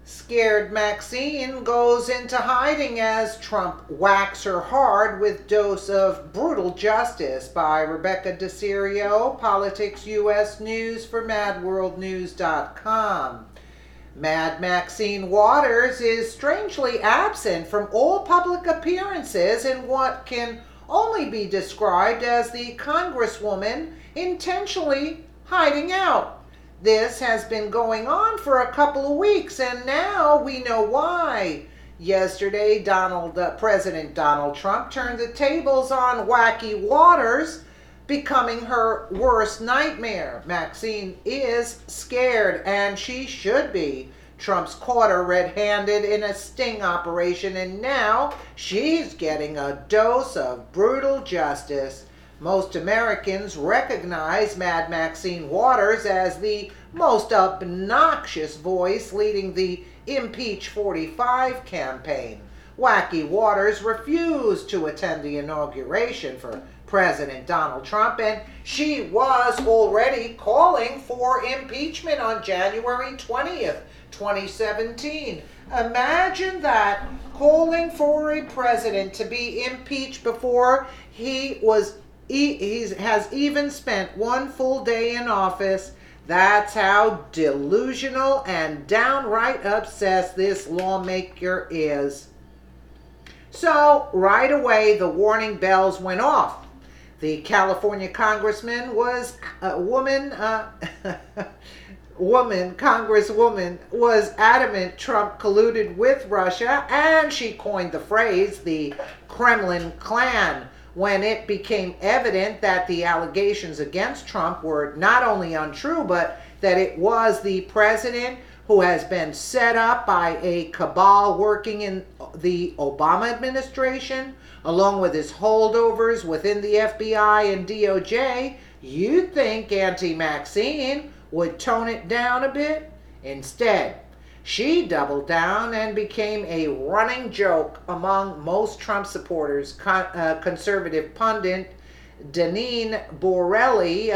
Scared Maxine goes into hiding as Trump whacks her hard with dose of brutal justice by Rebecca DeCirio, Politics US News for MadWorldNews.com. Mad Maxine Waters is strangely absent from all public appearances in what can only be described as the Congresswoman intentionally hiding out. This has been going on for a couple of weeks, and now we know why. Yesterday, President Donald Trump turned the tables on Wacky Waters, becoming her worst nightmare. Maxine is scared, and she should be. Trump's caught her red-handed in a sting operation, and now she's getting a dose of brutal justice. Most Americans recognize Mad Maxine Waters as the most obnoxious voice leading the Impeach 45 campaign. Wacky Waters refused to attend the inauguration for President Donald Trump, and she was already calling for impeachment on January 20th, 2017. Imagine that, calling for a president to be impeached before he has even spent one full day in office. That's how delusional and downright obsessed this lawmaker is. So, right away, the warning bells went off. The California congresswoman was adamant Trump colluded with Russia, and she coined the phrase the Kremlin Clan when it became evident that the allegations against Trump were not only untrue, but that it was the president who has been set up by a cabal working in the Obama administration, along with his holdovers within the FBI and DOJ. You'd think Auntie Maxine would tone it down a bit. Instead, she doubled down and became a running joke among most Trump supporters. Conservative pundit Deneen Borelli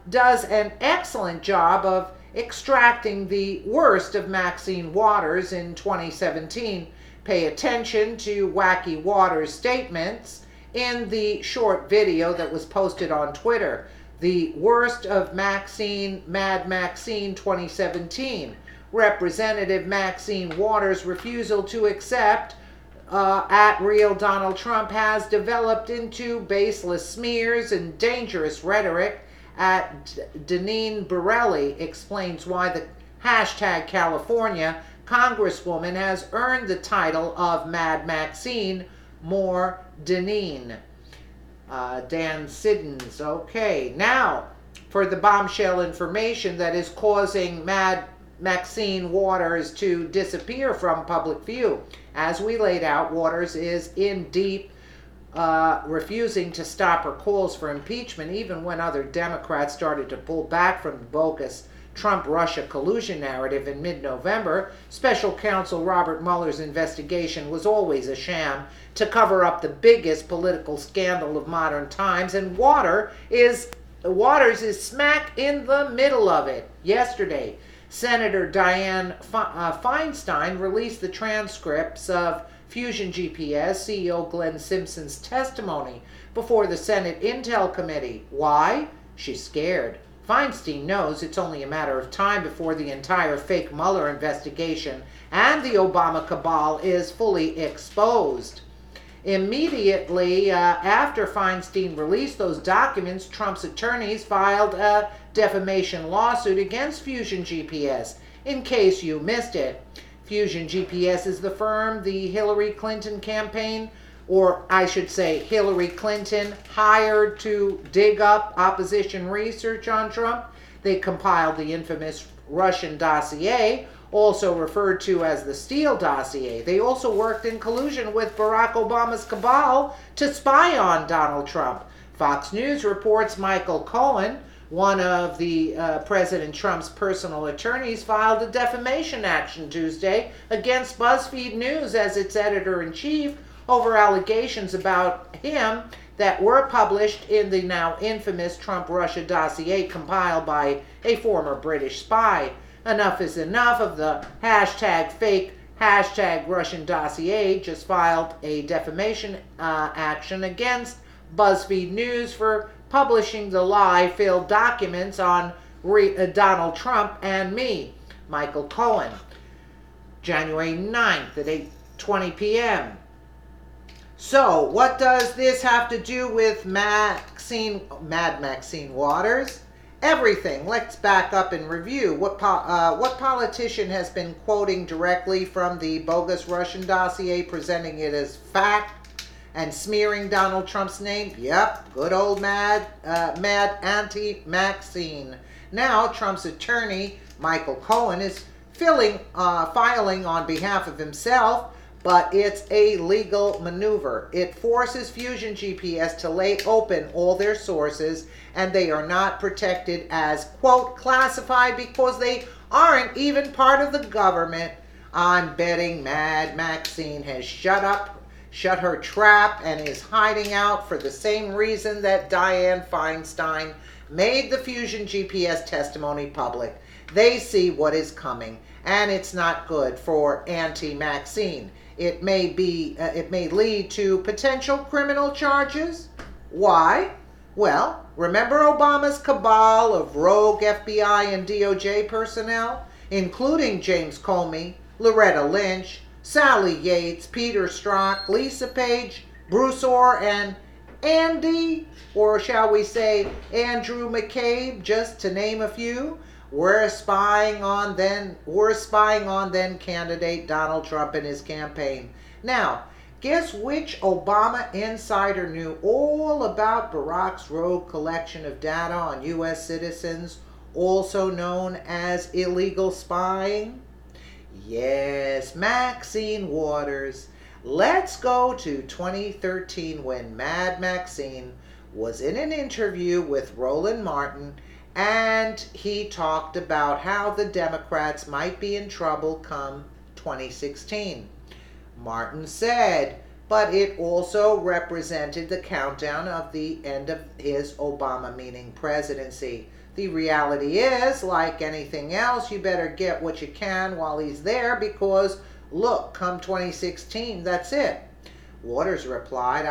does an excellent job of extracting the worst of Maxine Waters in 2017. Pay attention to Wacky Waters' statements in the short video that was posted on Twitter. The worst of Mad Maxine 2017. Representative Maxine Waters' refusal to accept at real Donald Trump has developed into baseless smears and dangerous rhetoric. At Deneen Borelli explains why the hashtag California Congresswoman has earned the title of Mad Maxine. More Deneen. Dan Siddons. Okay, now for the bombshell information that is causing Mad Maxine Waters to disappear from public view. As we laid out, Waters is in deep, refusing to stop her calls for impeachment, even when other Democrats started to pull back from the bogus Trump-Russia collusion narrative in mid-November. Special counsel Robert Mueller's investigation was always a sham to cover up the biggest political scandal of modern times, and Waters is smack in the middle of it. Yesterday, Senator Dianne Feinstein released the transcripts of Fusion GPS CEO Glenn Simpson's testimony before the Senate Intel Committee. Why? She's scared. Feinstein knows it's only a matter of time before the entire fake Mueller investigation and the Obama cabal is fully exposed. Immediately after Feinstein released those documents, Trump's attorneys filed a defamation lawsuit against Fusion GPS. In case you missed it, Fusion GPS is the firm the Hillary Clinton campaign, or I should say Hillary Clinton, hired to dig up opposition research on Trump. They compiled the infamous Russian dossier, also referred to as the Steele dossier. They also worked in collusion with Barack Obama's cabal to spy on Donald Trump. Fox News reports Michael Cohen, one of the President Trump's personal attorneys, filed a defamation action Tuesday against BuzzFeed News as its editor-in-chief over allegations about him that were published in the now infamous Trump-Russia dossier compiled by a former British spy. Enough is enough of the hashtag fake hashtag Russian dossier just filed a defamation action against BuzzFeed News for publishing the lie-filled documents on Donald Trump and me, Michael Cohen, January 9th at 8:20 p.m. So, what does this have to do with Mad Maxine Waters? Everything. Let's back up and review. What politician has been quoting directly from the bogus Russian dossier, presenting it as fact, and smearing Donald Trump's name? Yep, good old Mad Auntie Maxine. Now, Trump's attorney, Michael Cohen, is filing on behalf of himself, but it's a legal maneuver. It forces Fusion GPS to lay open all their sources, and they are not protected as, quote, classified because they aren't even part of the government. I'm betting Mad Maxine has shut her trap, and is hiding out for the same reason that Dianne Feinstein made the Fusion GPS testimony public. They see what is coming, and it's not good for Auntie Maxine. It may lead to potential criminal charges. Why? Well, remember Obama's cabal of rogue FBI and DOJ personnel, including James Comey, Loretta Lynch, Sally Yates, Peter Strzok, Lisa Page, Bruce Orr, and Andy, or shall we say Andrew McCabe, just to name a few? We're spying on then candidate Donald Trump and his campaign. Now, guess which Obama insider knew all about Barack's rogue collection of data on U.S. citizens, also known as illegal spying? Yes, Maxine Waters. Let's go to 2013 when Mad Maxine was in an interview with Roland Martin, and he talked about how the Democrats might be in trouble come 2016. Martin said, but it also represented the countdown of the end of his Obama meaning presidency. The reality is, like anything else, you better get what you can while he's there, because look, come 2016, that's it. Waters replied,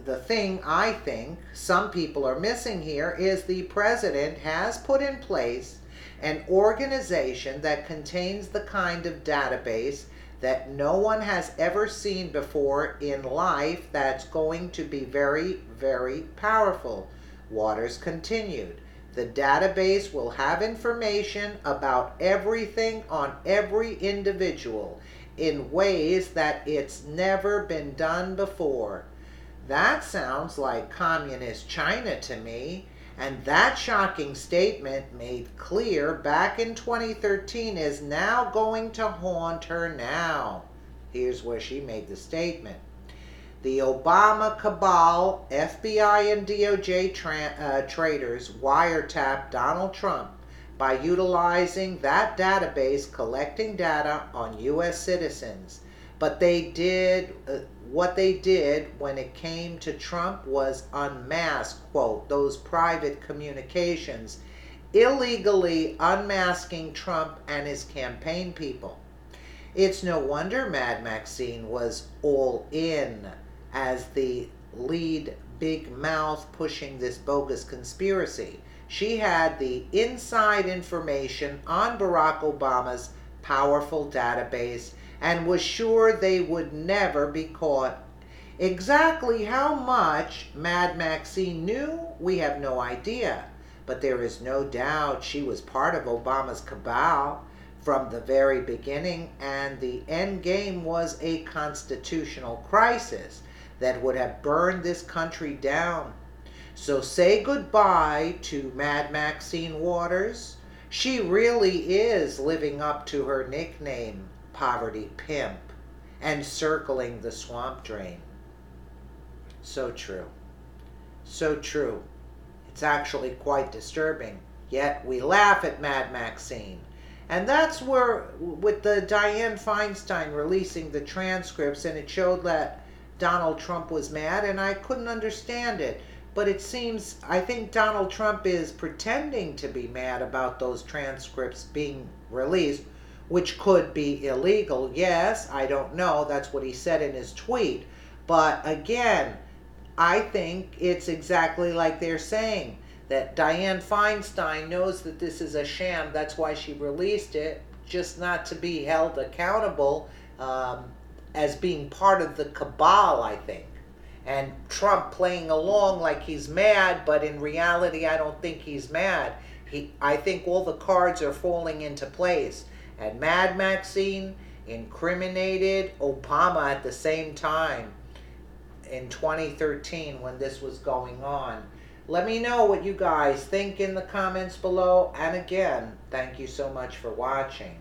the thing I think some people are missing here is the president has put in place an organization that contains the kind of database that no one has ever seen before in life that's going to be very, very powerful. Waters continued, the database will have information about everything on every individual in ways that it's never been done before. That sounds like communist China to me, and that shocking statement made clear back in 2013 is now going to haunt her now. Here's where she made the statement. The Obama cabal, FBI and DOJ traitors wiretapped Donald Trump by utilizing that database collecting data on U.S. citizens. But what they did when it came to Trump was unmask, quote, those private communications, illegally unmasking Trump and his campaign people. It's no wonder Mad Maxine was all in as the lead big mouth pushing this bogus conspiracy. She had the inside information on Barack Obama's powerful database and was sure they would never be caught. Exactly how much Mad Maxine knew, we have no idea, but there is no doubt she was part of Obama's cabal from the very beginning, and the end game was a constitutional crisis that would have burned this country down. So say goodbye to Mad Maxine Waters. She really is living up to her nickname, Poverty Pimp, and circling the swamp drain. So true. So true. It's actually quite disturbing. Yet we laugh at Mad Maxine. And that's where, with the Dianne Feinstein releasing the transcripts, and it showed that Donald Trump was mad, and I couldn't understand it. But it seems, I think Donald Trump is pretending to be mad about those transcripts being released, which could be illegal. Yes, I don't know. That's what he said in his tweet. But again, I think it's exactly like they're saying, that Dianne Feinstein knows that this is a sham. That's why she released it, just not to be held accountable as being part of the cabal, I think. And Trump playing along like he's mad, but in reality, I don't think he's mad. I think all the cards are falling into place. And Mad Maxine incriminated Obama at the same time in 2013 when this was going on. Let me know what you guys think in the comments below. And again, thank you so much for watching.